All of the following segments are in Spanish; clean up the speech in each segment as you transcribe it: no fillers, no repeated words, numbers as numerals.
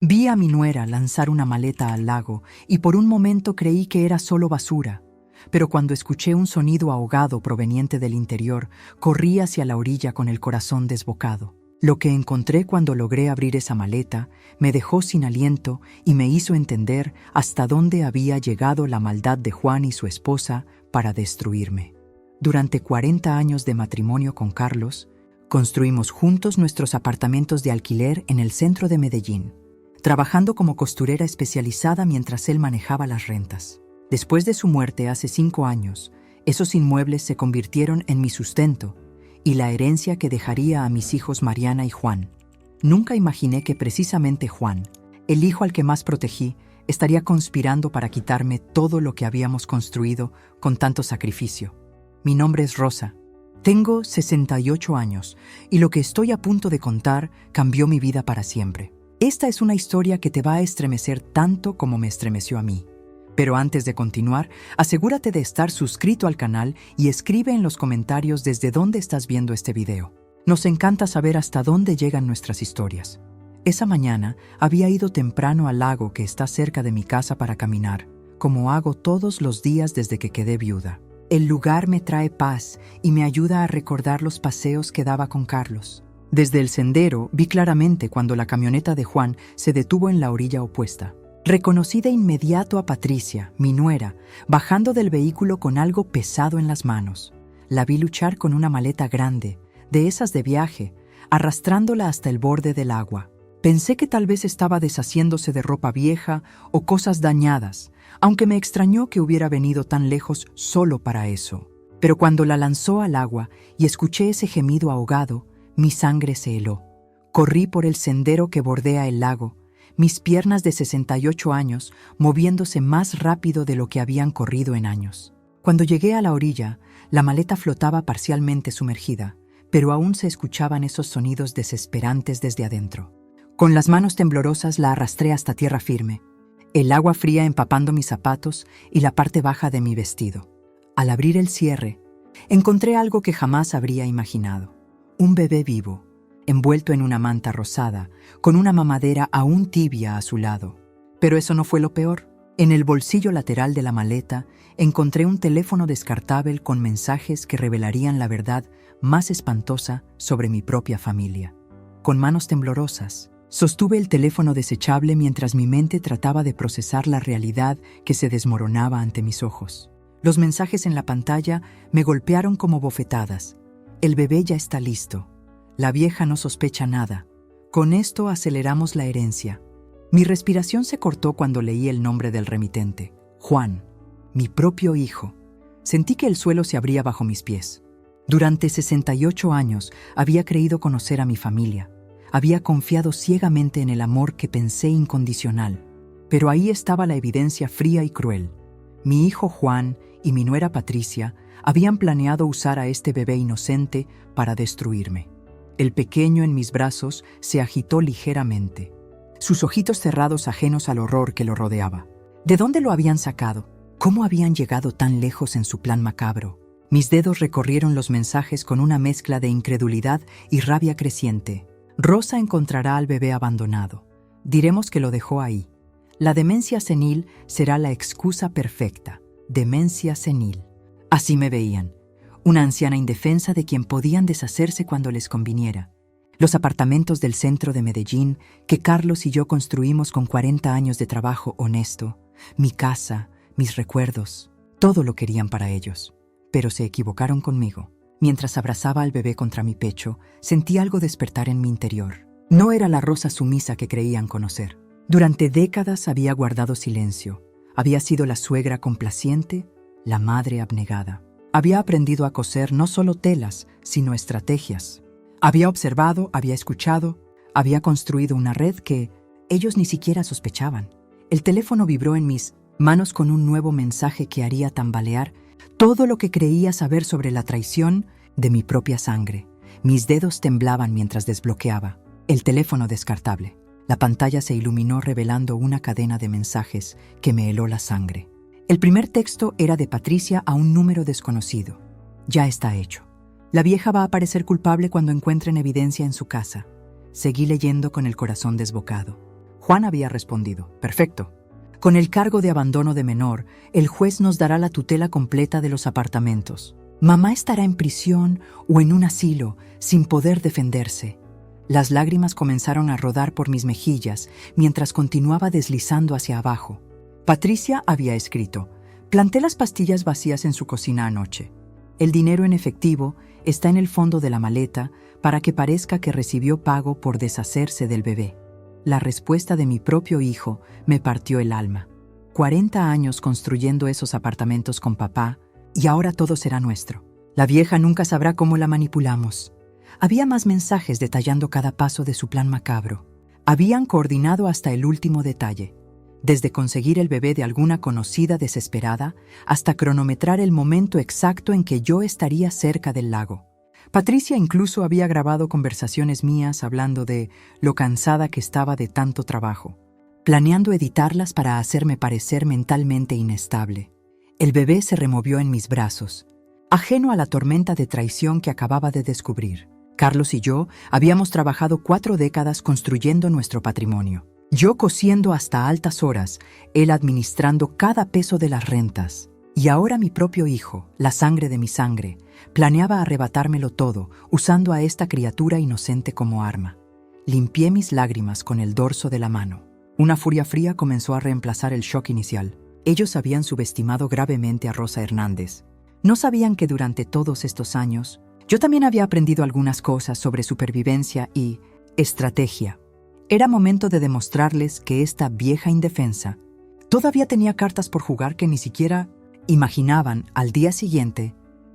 Vi a mi nuera lanzar una maleta al lago y por un momento creí que era solo basura, pero cuando escuché un sonido ahogado proveniente del interior, corrí hacia la orilla con el corazón desbocado. Lo que encontré cuando logré abrir esa maleta me dejó sin aliento y me hizo entender hasta dónde había llegado la maldad de Juan y su esposa para destruirme. Durante 40 años de matrimonio con Carlos, construimos juntos nuestros apartamentos de alquiler en el centro de Medellín, trabajando como costurera especializada mientras él manejaba las rentas. Después de su muerte hace 5 años, esos inmuebles se convirtieron en mi sustento y la herencia que dejaría a mis hijos Mariana y Juan. Nunca imaginé que precisamente Juan, el hijo al que más protegí, estaría conspirando para quitarme todo lo que habíamos construido con tanto sacrificio. Mi nombre es Rosa. Tengo 68 años y lo que estoy a punto de contar cambió mi vida para siempre. Esta es una historia que te va a estremecer tanto como me estremeció a mí. Pero antes de continuar, asegúrate de estar suscrito al canal y escribe en los comentarios desde dónde estás viendo este video. Nos encanta saber hasta dónde llegan nuestras historias. Esa mañana había ido temprano al lago que está cerca de mi casa para caminar, como hago todos los días desde que quedé viuda. El lugar me trae paz y me ayuda a recordar los paseos que daba con Carlos. Desde el sendero vi claramente cuando la camioneta de Juan se detuvo en la orilla opuesta. Reconocí de inmediato a Patricia, mi nuera, bajando del vehículo con algo pesado en las manos. La vi luchar con una maleta grande, de esas de viaje, arrastrándola hasta el borde del agua. Pensé que tal vez estaba deshaciéndose de ropa vieja o cosas dañadas, aunque me extrañó que hubiera venido tan lejos solo para eso. Pero cuando la lanzó al agua y escuché ese gemido ahogado, mi sangre se heló. Corrí por el sendero que bordea el lago, mis piernas de 68 años moviéndose más rápido de lo que habían corrido en años. Cuando llegué a la orilla, la maleta flotaba parcialmente sumergida, pero aún se escuchaban esos sonidos desesperantes desde adentro. Con las manos temblorosas la arrastré hasta tierra firme, el agua fría empapando mis zapatos y la parte baja de mi vestido. Al abrir el cierre, encontré algo que jamás habría imaginado. Un bebé vivo, envuelto en una manta rosada, con una mamadera aún tibia a su lado. Pero eso no fue lo peor. En el bolsillo lateral de la maleta encontré un teléfono descartable con mensajes que revelarían la verdad más espantosa sobre mi propia familia. Con manos temblorosas, sostuve el teléfono desechable mientras mi mente trataba de procesar la realidad que se desmoronaba ante mis ojos. Los mensajes en la pantalla me golpearon como bofetadas. El bebé ya está listo. La vieja no sospecha nada. Con esto aceleramos la herencia. Mi respiración se cortó cuando leí el nombre del remitente. Juan, mi propio hijo. Sentí que el suelo se abría bajo mis pies. Durante 68 años había creído conocer a mi familia. Había confiado ciegamente en el amor que pensé incondicional. Pero ahí estaba la evidencia fría y cruel. Mi hijo Juan y mi nuera Patricia habían planeado usar a este bebé inocente para destruirme. El pequeño en mis brazos se agitó ligeramente, sus ojitos cerrados ajenos al horror que lo rodeaba. ¿De dónde lo habían sacado? ¿Cómo habían llegado tan lejos en su plan macabro? Mis dedos recorrieron los mensajes con una mezcla de incredulidad y rabia creciente. Rosa encontrará al bebé abandonado. Diremos que lo dejó ahí. La demencia senil será la excusa perfecta. Demencia senil. Así me veían. Una anciana indefensa de quien podían deshacerse cuando les conviniera. Los apartamentos del centro de Medellín que Carlos y yo construimos con 40 años de trabajo honesto, mi casa, mis recuerdos, todo lo querían para ellos. Pero se equivocaron conmigo. Mientras abrazaba al bebé contra mi pecho, sentí algo despertar en mi interior. No era la Rosa sumisa que creían conocer. Durante décadas había guardado silencio. Había sido la suegra complaciente, la madre abnegada. Había aprendido a coser no solo telas, sino estrategias. Había observado, había escuchado, había construido una red que ellos ni siquiera sospechaban. El teléfono vibró en mis manos con un nuevo mensaje que haría tambalear todo lo que creía saber sobre la traición de mi propia sangre. Mis dedos temblaban mientras desbloqueaba el teléfono descartable. La pantalla se iluminó revelando una cadena de mensajes que me heló la sangre. El primer texto era de Patricia a un número desconocido. Ya está hecho. La vieja va a parecer culpable cuando encuentren evidencia en su casa. Seguí leyendo con el corazón desbocado. Juan había respondido: perfecto. Con el cargo de abandono de menor, el juez nos dará la tutela completa de los apartamentos. Mamá estará en prisión o en un asilo, sin poder defenderse. Las lágrimas comenzaron a rodar por mis mejillas mientras continuaba deslizando hacia abajo. Patricia había escrito: planté las pastillas vacías en su cocina anoche. El dinero en efectivo está en el fondo de la maleta para que parezca que recibió pago por deshacerse del bebé. La respuesta de mi propio hijo me partió el alma. 40 años construyendo esos apartamentos con papá, y ahora todo será nuestro. La vieja nunca sabrá cómo la manipulamos. Había más mensajes detallando cada paso de su plan macabro. Habían coordinado hasta el último detalle, desde conseguir el bebé de alguna conocida desesperada hasta cronometrar el momento exacto en que yo estaría cerca del lago. Patricia incluso había grabado conversaciones mías hablando de lo cansada que estaba de tanto trabajo, planeando editarlas para hacerme parecer mentalmente inestable. El bebé se removió en mis brazos, ajeno a la tormenta de traición que acababa de descubrir. Carlos y yo habíamos trabajado 4 décadas construyendo nuestro patrimonio. Yo cosiendo hasta altas horas, él administrando cada peso de las rentas. Y ahora mi propio hijo, la sangre de mi sangre, planeaba arrebatármelo todo, usando a esta criatura inocente como arma. Limpié mis lágrimas con el dorso de la mano. Una furia fría comenzó a reemplazar el shock inicial. Ellos habían subestimado gravemente a Rosa Hernández. No sabían que durante todos estos años, yo también había aprendido algunas cosas sobre supervivencia y estrategia. Era momento de demostrarles que esta vieja indefensa todavía tenía cartas por jugar que ni siquiera imaginaban. Al día siguiente,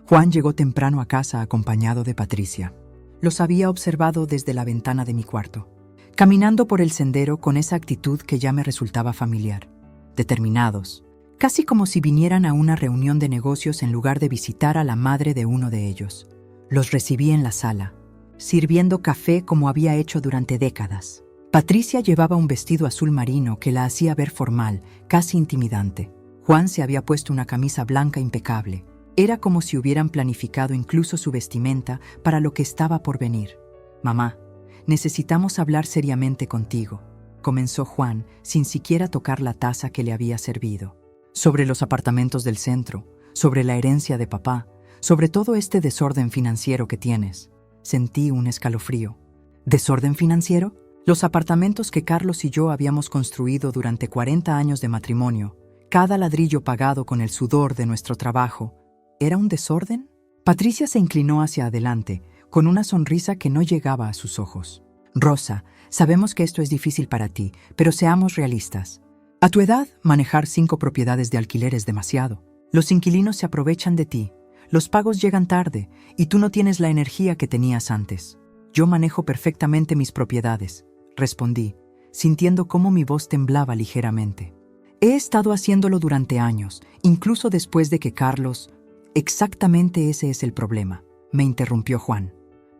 Juan llegó temprano a casa acompañado de Patricia. Los había observado desde la ventana de mi cuarto, caminando por el sendero con esa actitud que ya me resultaba familiar, determinados, casi como si vinieran a una reunión de negocios en lugar de visitar a la madre de uno de ellos. Los recibí en la sala, sirviendo café como había hecho durante décadas. Patricia llevaba un vestido azul marino que la hacía ver formal, casi intimidante. Juan se había puesto una camisa blanca impecable. Era como si hubieran planificado incluso su vestimenta para lo que estaba por venir. «Mamá, necesitamos hablar seriamente contigo», comenzó Juan, sin siquiera tocar la taza que le había servido. «Sobre los apartamentos del centro, sobre la herencia de papá, sobre todo este desorden financiero que tienes». Sentí un escalofrío. ¿Desorden financiero? Los apartamentos que Carlos y yo habíamos construido durante 40 años de matrimonio, cada ladrillo pagado con el sudor de nuestro trabajo, ¿era un desorden? Patricia se inclinó hacia adelante, con una sonrisa que no llegaba a sus ojos. «Rosa, sabemos que esto es difícil para ti, pero seamos realistas. A tu edad, manejar 5 propiedades de alquiler es demasiado. Los inquilinos se aprovechan de ti, los pagos llegan tarde y tú no tienes la energía que tenías antes». «Yo manejo perfectamente mis propiedades», respondí, sintiendo cómo mi voz temblaba ligeramente. «He estado haciéndolo durante años, incluso después de que Carlos...» «Exactamente ese es el problema», me interrumpió Juan.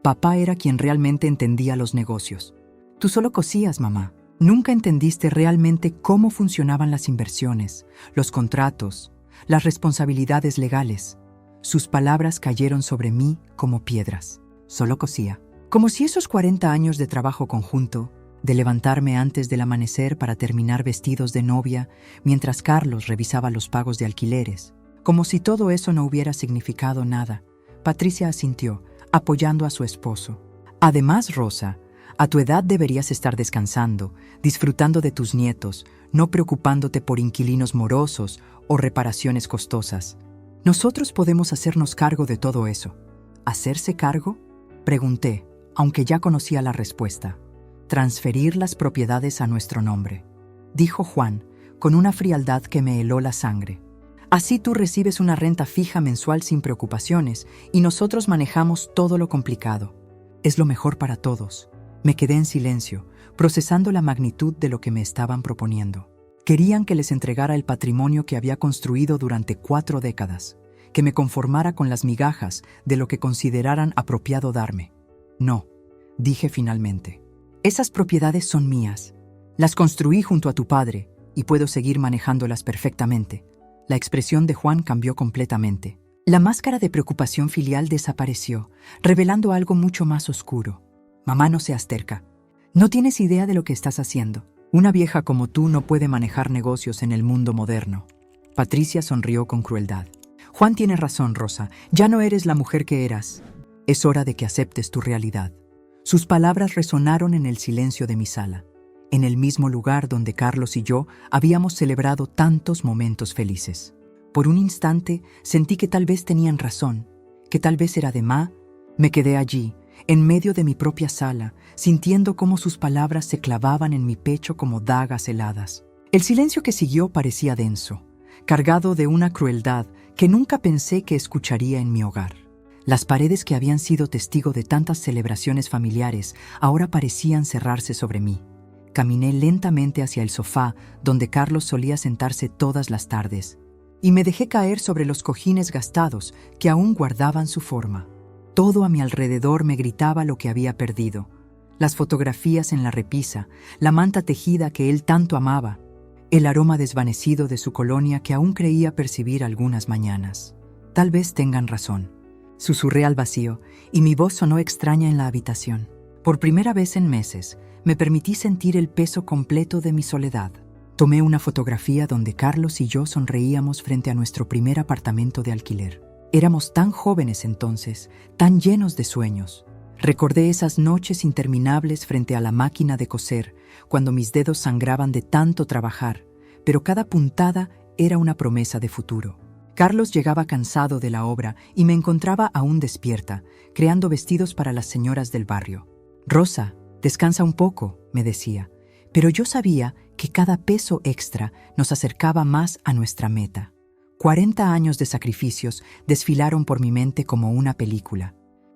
«Papá era quien realmente entendía los negocios. Tú solo cosías, mamá. Nunca entendiste realmente cómo funcionaban las inversiones, los contratos, las responsabilidades legales». Sus palabras cayeron sobre mí como piedras. Solo cosía. Como si esos 40 años de trabajo conjunto, de levantarme antes del amanecer para terminar vestidos de novia, mientras Carlos revisaba los pagos de alquileres, como si todo eso no hubiera significado nada. Patricia asintió, apoyando a su esposo. «Además, Rosa, a tu edad deberías estar descansando, disfrutando de tus nietos, no preocupándote por inquilinos morosos o reparaciones costosas. Nosotros podemos hacernos cargo de todo eso». «¿Hacerse cargo?», pregunté, aunque ya conocía la respuesta. «Transferir las propiedades a nuestro nombre», dijo Juan, con una frialdad que me heló la sangre. «Así tú recibes una renta fija mensual sin preocupaciones y nosotros manejamos todo lo complicado. Es lo mejor para todos». Me quedé en silencio, procesando la magnitud de lo que me estaban proponiendo. Querían que les entregara el patrimonio que había construido durante 4 décadas, que me conformara con las migajas de lo que consideraran apropiado darme. «No», dije finalmente. «Esas propiedades son mías. Las construí junto a tu padre y puedo seguir manejándolas perfectamente». La expresión de Juan cambió completamente. La máscara de preocupación filial desapareció, revelando algo mucho más oscuro. «Mamá, no seas terca. No tienes idea de lo que estás haciendo. Una vieja como tú no puede manejar negocios en el mundo moderno. Patricia sonrió con crueldad. Juan tiene razón, Rosa. Ya no eres la mujer que eras. Es hora de que aceptes tu realidad. Sus palabras resonaron en el silencio de mi sala, en el mismo lugar donde Carlos y yo habíamos celebrado tantos momentos felices. Por un instante sentí que tal vez tenían razón, que tal vez era de más. Me quedé allí, en medio de mi propia sala, sintiendo cómo sus palabras se clavaban en mi pecho como dagas heladas. El silencio que siguió parecía denso, cargado de una crueldad que nunca pensé que escucharía en mi hogar. Las paredes que habían sido testigo de tantas celebraciones familiares ahora parecían cerrarse sobre mí. Caminé lentamente hacia el sofá donde Carlos solía sentarse todas las tardes y me dejé caer sobre los cojines gastados que aún guardaban su forma. Todo a mi alrededor me gritaba lo que había perdido. Las fotografías en la repisa, la manta tejida que él tanto amaba, el aroma desvanecido de su colonia que aún creía percibir algunas mañanas. Tal vez tengan razón. Susurré al vacío y mi voz sonó extraña en la habitación. Por primera vez en meses, me permití sentir el peso completo de mi soledad. Tomé una fotografía donde Carlos y yo sonreíamos frente a nuestro primer apartamento de alquiler. Éramos tan jóvenes entonces, tan llenos de sueños. Recordé esas noches interminables frente a la máquina de coser, cuando mis dedos sangraban de tanto trabajar, pero cada puntada era una promesa de futuro. Carlos llegaba cansado de la obra y me encontraba aún despierta, creando vestidos para las señoras del barrio. «Rosa, descansa un poco», me decía, pero yo sabía que cada peso extra nos acercaba más a nuestra meta. 40 años de sacrificios desfilaron por mi mente como una película.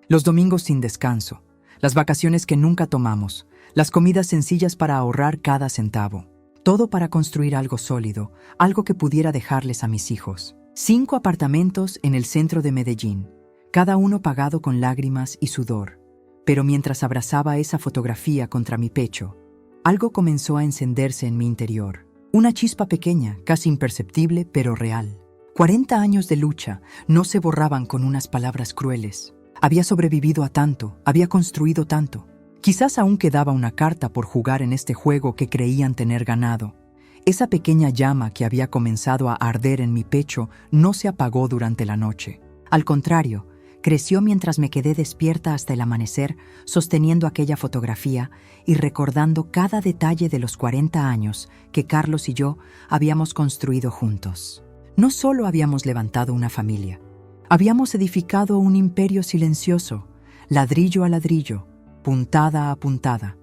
Los domingos sin descanso, las vacaciones que nunca tomamos, las comidas sencillas para ahorrar cada centavo. Todo para construir algo sólido, algo que pudiera dejarles a mis hijos. 5 apartamentos en el centro de Medellín, cada uno pagado con lágrimas y sudor. Pero mientras abrazaba esa fotografía contra mi pecho, algo comenzó a encenderse en mi interior. Una chispa pequeña, casi imperceptible, pero real. 40 años de lucha no se borraban con unas palabras crueles. Había sobrevivido a tanto, había construido tanto. Quizás aún quedaba una carta por jugar en este juego que creían tener ganado. Esa pequeña llama que había comenzado a arder en mi pecho no se apagó durante la noche. Al contrario, creció mientras me quedé despierta hasta el amanecer, sosteniendo aquella fotografía y recordando cada detalle de los 40 años que Carlos y yo habíamos construido juntos. No solo habíamos levantado una familia, habíamos edificado un imperio silencioso, ladrillo a ladrillo, puntada a puntada.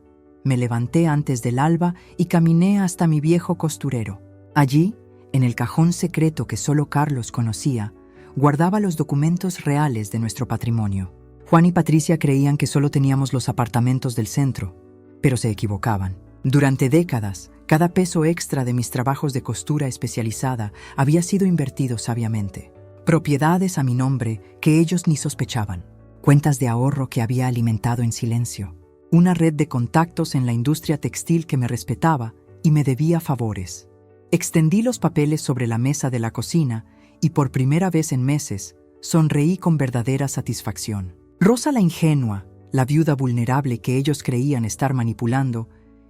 Me levanté antes del alba y caminé hasta mi viejo costurero. Allí, en el cajón secreto que solo Carlos conocía, guardaba los documentos reales de nuestro patrimonio. Juan y Patricia creían que solo teníamos los apartamentos del centro, pero se equivocaban. Durante décadas, cada peso extra de mis trabajos de costura especializada había sido invertido sabiamente. Propiedades a mi nombre que ellos ni sospechaban. Cuentas de ahorro que había alimentado en silencio. Una red de contactos en la industria textil que me respetaba y me debía favores. Extendí los papeles sobre la mesa de la cocina y por primera vez en meses sonreí con verdadera satisfacción. Rosa la ingenua, la viuda vulnerable que ellos creían estar manipulando,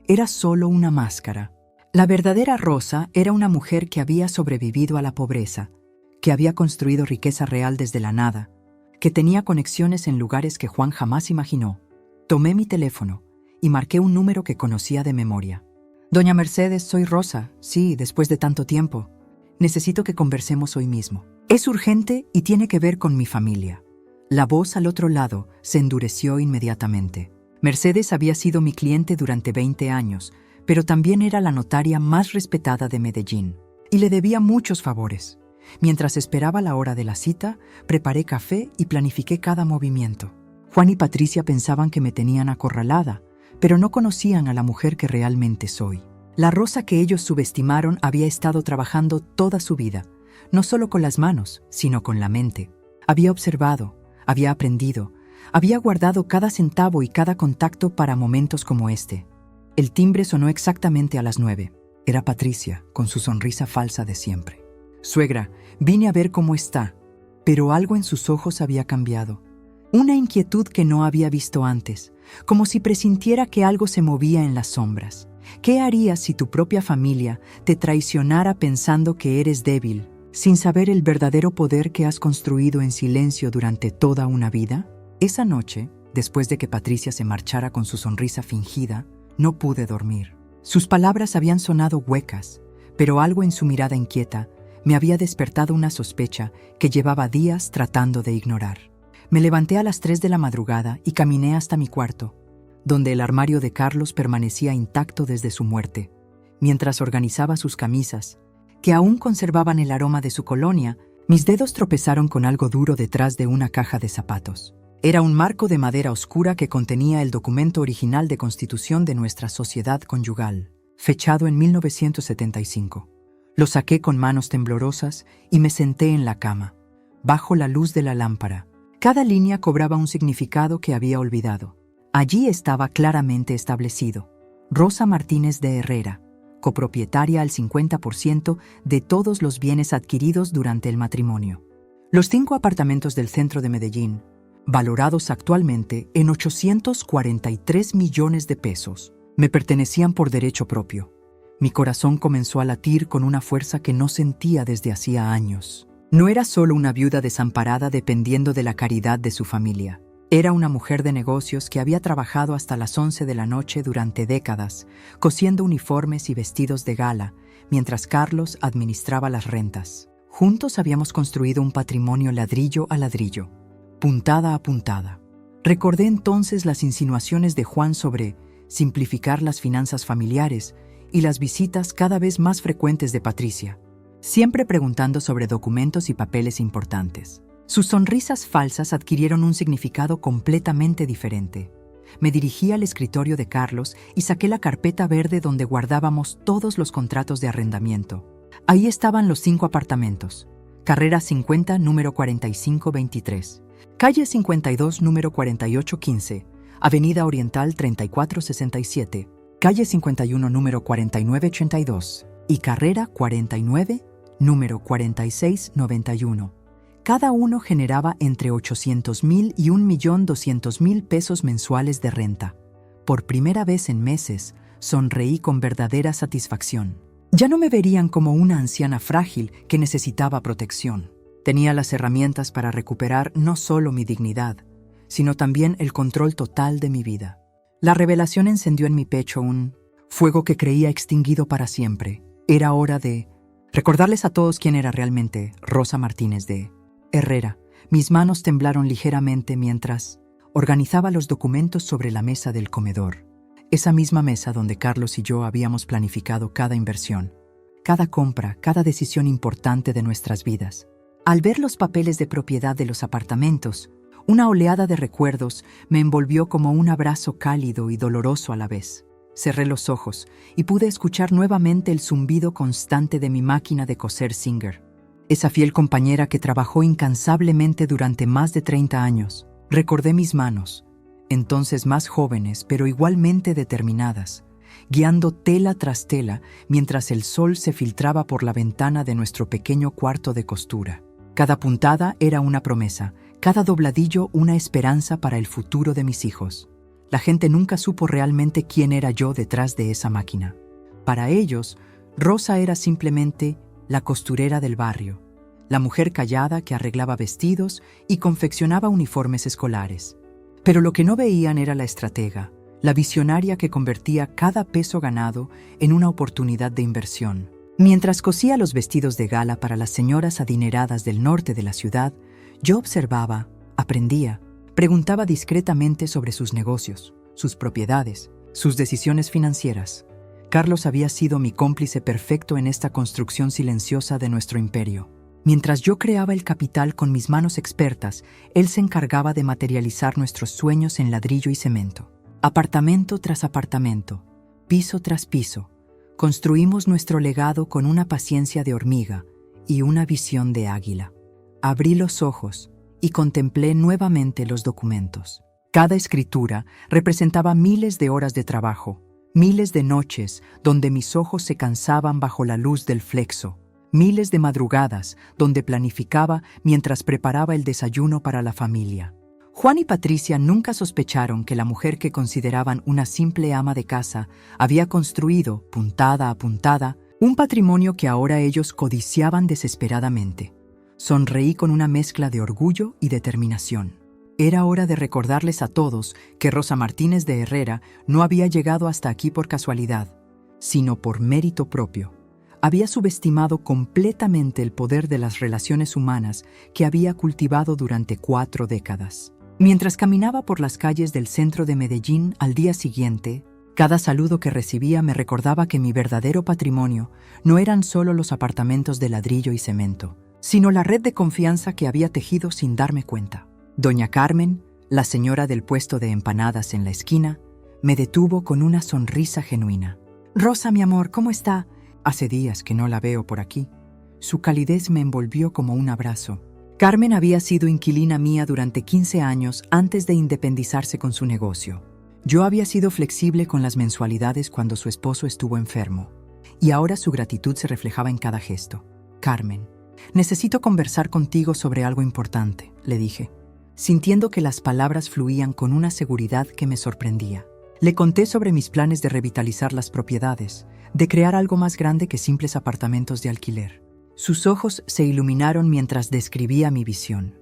era solo una máscara. La verdadera Rosa era una mujer que había sobrevivido a la pobreza, que había construido riqueza real desde la nada, que tenía conexiones en lugares que Juan jamás imaginó. Tomé mi teléfono y marqué un número que conocía de memoria. «Doña Mercedes, soy Rosa. Sí, después de tanto tiempo. Necesito que conversemos hoy mismo. Es urgente y tiene que ver con mi familia». La voz al otro lado se endureció inmediatamente. Mercedes había sido mi cliente durante 20 años, pero también era la notaria más respetada de Medellín, y le debía muchos favores. Mientras esperaba la hora de la cita, preparé café y planifiqué cada movimiento. Juan y Patricia pensaban que me tenían acorralada, pero no conocían a la mujer que realmente soy. La Rosa que ellos subestimaron había estado trabajando toda su vida, no solo con las manos, sino con la mente. Había observado, había aprendido, había guardado cada centavo y cada contacto para momentos como este. El timbre sonó exactamente a las 9. Era Patricia, con su sonrisa falsa de siempre. «Suegra, vine a ver cómo está». Pero algo en sus ojos había cambiado. Una inquietud que no había visto antes, como si presintiera que algo se movía en las sombras. ¿Qué harías si tu propia familia te traicionara pensando que eres débil, sin saber el verdadero poder que has construido en silencio durante toda una vida? Esa noche, después de que Patricia se marchara con su sonrisa fingida, no pude dormir. Sus palabras habían sonado huecas, pero algo en su mirada inquieta me había despertado una sospecha que llevaba días tratando de ignorar. Me levanté a las 3 de la madrugada y caminé hasta mi cuarto, donde el armario de Carlos permanecía intacto desde su muerte. Mientras organizaba sus camisas, que aún conservaban el aroma de su colonia, mis dedos tropezaron con algo duro detrás de una caja de zapatos. Era un marco de madera oscura que contenía el documento original de constitución de nuestra sociedad conyugal, fechado en 1975. Lo saqué con manos temblorosas y me senté en la cama, bajo la luz de la lámpara. Cada línea cobraba un significado que había olvidado. Allí estaba claramente establecido: Rosa Martínez de Herrera, copropietaria al 50% de todos los bienes adquiridos durante el matrimonio. Los 5 apartamentos del centro de Medellín, valorados actualmente en 843 millones de pesos, me pertenecían por derecho propio. Mi corazón comenzó a latir con una fuerza que no sentía desde hacía años. No era solo una viuda desamparada dependiendo de la caridad de su familia. Era una mujer de negocios que había trabajado hasta las 11 de la noche durante décadas, cosiendo uniformes y vestidos de gala, mientras Carlos administraba las rentas. Juntos habíamos construido un patrimonio ladrillo a ladrillo, puntada a puntada. Recordé entonces las insinuaciones de Juan sobre simplificar las finanzas familiares y las visitas cada vez más frecuentes de Patricia, siempre preguntando sobre documentos y papeles importantes. Sus sonrisas falsas adquirieron un significado completamente diferente. Me dirigí al escritorio de Carlos y saqué la carpeta verde donde guardábamos todos los contratos de arrendamiento. Ahí estaban los 5 apartamentos: Carrera 50, número 4523, Calle 52, número 4815, Avenida Oriental 3467, Calle 51, número 4982 y Carrera 49, número 4691. Cada uno generaba entre 800,000 y 1,200,000 pesos mensuales de renta. Por primera vez en meses, sonreí con verdadera satisfacción. Ya no me verían como una anciana frágil que necesitaba protección. Tenía las herramientas para recuperar no solo mi dignidad, sino también el control total de mi vida. La revelación encendió en mi pecho un fuego que creía extinguido para siempre. Era hora de recordarles a todos quién era realmente Rosa Martínez de Herrera. Mis manos temblaron ligeramente mientras organizaba los documentos sobre la mesa del comedor. Esa misma mesa donde Carlos y yo habíamos planificado cada inversión, cada compra, cada decisión importante de nuestras vidas. Al ver los papeles de propiedad de los apartamentos, una oleada de recuerdos me envolvió como un abrazo cálido y doloroso a la vez. Cerré los ojos y pude escuchar nuevamente el zumbido constante de mi máquina de coser Singer. Esa fiel compañera que trabajó incansablemente durante más de 30 años. Recordé mis manos, entonces más jóvenes pero igualmente determinadas, guiando tela tras tela mientras el sol se filtraba por la ventana de nuestro pequeño cuarto de costura. Cada puntada era una promesa, cada dobladillo una esperanza para el futuro de mis hijos. La gente nunca supo realmente quién era yo detrás de esa máquina. Para ellos, Rosa era simplemente la costurera del barrio, la mujer callada que arreglaba vestidos y confeccionaba uniformes escolares. Pero lo que no veían era la estratega, la visionaria que convertía cada peso ganado en una oportunidad de inversión. Mientras cosía los vestidos de gala para las señoras adineradas del norte de la ciudad, yo observaba, aprendía, preguntaba discretamente sobre sus negocios, sus propiedades, sus decisiones financieras. Carlos había sido mi cómplice perfecto en esta construcción silenciosa de nuestro imperio. Mientras yo creaba el capital con mis manos expertas, él se encargaba de materializar nuestros sueños en ladrillo y cemento. Apartamento tras apartamento, piso tras piso, construimos nuestro legado con una paciencia de hormiga y una visión de águila. Abrí los ojos y contemplé nuevamente los documentos. Cada escritura representaba miles de horas de trabajo, miles de noches donde mis ojos se cansaban bajo la luz del flexo, miles de madrugadas donde planificaba mientras preparaba el desayuno para la familia. Juan y Patricia nunca sospecharon que la mujer que consideraban una simple ama de casa había construido, puntada a puntada, un patrimonio que ahora ellos codiciaban desesperadamente. Sonreí con una mezcla de orgullo y determinación. Era hora de recordarles a todos que Rosa Martínez de Herrera no había llegado hasta aquí por casualidad, sino por mérito propio. Había subestimado completamente el poder de las relaciones humanas que había cultivado durante 4 décadas. Mientras caminaba por las calles del centro de Medellín al día siguiente, cada saludo que recibía me recordaba que mi verdadero patrimonio no eran solo los apartamentos de ladrillo y cemento, sino la red de confianza que había tejido sin darme cuenta. Doña Carmen, la señora del puesto de empanadas en la esquina, me detuvo con una sonrisa genuina. «Rosa, mi amor, ¿cómo está? Hace días que no la veo por aquí». Su calidez me envolvió como un abrazo. Carmen había sido inquilina mía durante 15 años antes de independizarse con su negocio. Yo había sido flexible con las mensualidades cuando su esposo estuvo enfermo, y ahora su gratitud se reflejaba en cada gesto. «Carmen, necesito conversar contigo sobre algo importante», le dije, sintiendo que las palabras fluían con una seguridad que me sorprendía. Le conté sobre mis planes de revitalizar las propiedades, de crear algo más grande que simples apartamentos de alquiler. Sus ojos se iluminaron mientras describía mi visión.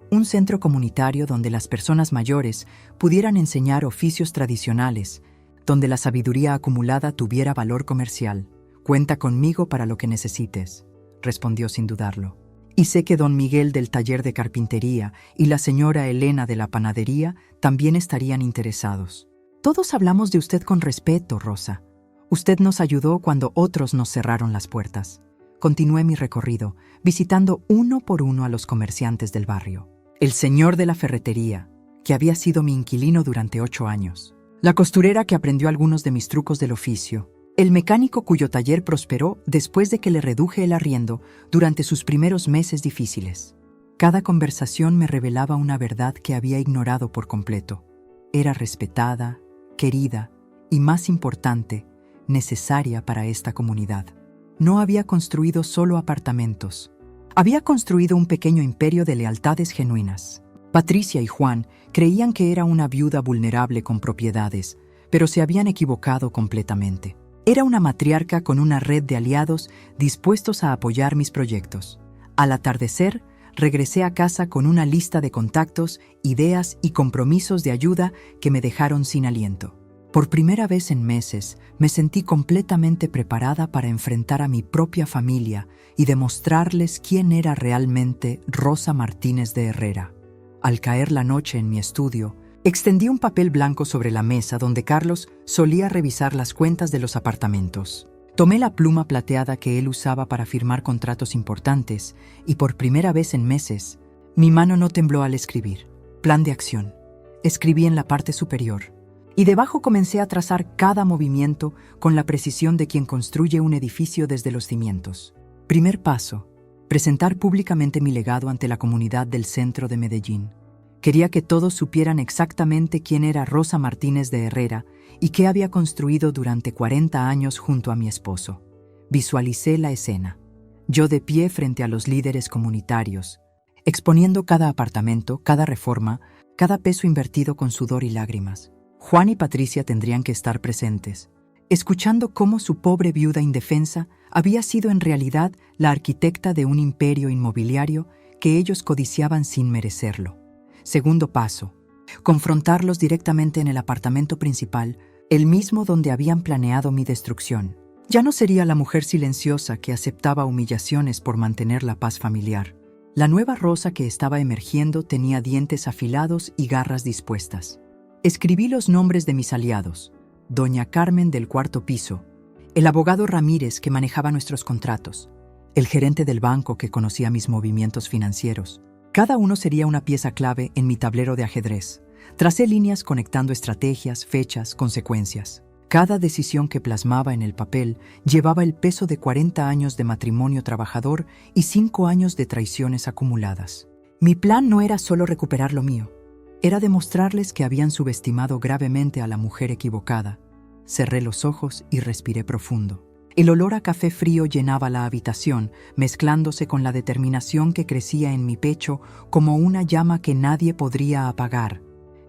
Un centro comunitario donde las personas mayores pudieran enseñar oficios tradicionales, donde la sabiduría acumulada tuviera valor comercial. «Cuenta conmigo para lo que necesites», respondió sin dudarlo. Y sé que don Miguel del taller de carpintería y la señora Elena de la panadería también estarían interesados. «Todos hablamos de usted con respeto, Rosa. Usted nos ayudó cuando otros nos cerraron las puertas». Continué mi recorrido, visitando uno por uno a los comerciantes del barrio. El señor de la ferretería, que había sido mi inquilino durante 8 años. La costurera que aprendió algunos de mis trucos del oficio. El mecánico cuyo taller prosperó después de que le reduje el arriendo durante sus primeros meses difíciles. Cada conversación me revelaba una verdad que había ignorado por completo. Era respetada, querida y, más importante, necesaria para esta comunidad. No había construido solo apartamentos. Había construido un pequeño imperio de lealtades genuinas. Patricia y Juan creían que era una viuda vulnerable con propiedades, pero se habían equivocado completamente. Era una matriarca con una red de aliados dispuestos a apoyar mis proyectos. Al atardecer, regresé a casa con una lista de contactos, ideas y compromisos de ayuda que me dejaron sin aliento. Por primera vez en meses, me sentí completamente preparada para enfrentar a mi propia familia y demostrarles quién era realmente Rosa Martínez de Herrera. Al caer la noche en mi estudio, extendí un papel blanco sobre la mesa donde Carlos solía revisar las cuentas de los apartamentos. Tomé la pluma plateada que él usaba para firmar contratos importantes y por primera vez en meses, mi mano no tembló al escribir. Plan de acción. Escribí en la parte superior. Y debajo comencé a trazar cada movimiento con la precisión de quien construye un edificio desde los cimientos. Primer paso: presentar públicamente mi legado ante la comunidad del centro de Medellín. Quería que todos supieran exactamente quién era Rosa Martínez de Herrera y qué había construido durante 40 años junto a mi esposo. Visualicé la escena. Yo de pie frente a los líderes comunitarios, exponiendo cada apartamento, cada reforma, cada peso invertido con sudor y lágrimas. Juan y Patricia tendrían que estar presentes, escuchando cómo su pobre viuda indefensa había sido en realidad la arquitecta de un imperio inmobiliario que ellos codiciaban sin merecerlo. Segundo paso: confrontarlos directamente en el apartamento principal, el mismo donde habían planeado mi destrucción. Ya no sería la mujer silenciosa que aceptaba humillaciones por mantener la paz familiar. La nueva Rosa que estaba emergiendo tenía dientes afilados y garras dispuestas. Escribí los nombres de mis aliados: doña Carmen del 4º piso, el abogado Ramírez que manejaba nuestros contratos, el gerente del banco que conocía mis movimientos financieros. Cada uno sería una pieza clave en mi tablero de ajedrez. Tracé líneas conectando estrategias, fechas, consecuencias. Cada decisión que plasmaba en el papel llevaba el peso de 40 años de matrimonio trabajador y 5 años de traiciones acumuladas. Mi plan no era solo recuperar lo mío. Era demostrarles que habían subestimado gravemente a la mujer equivocada. Cerré los ojos y respiré profundo. El olor a café frío llenaba la habitación, mezclándose con la determinación que crecía en mi pecho como una llama que nadie podría apagar.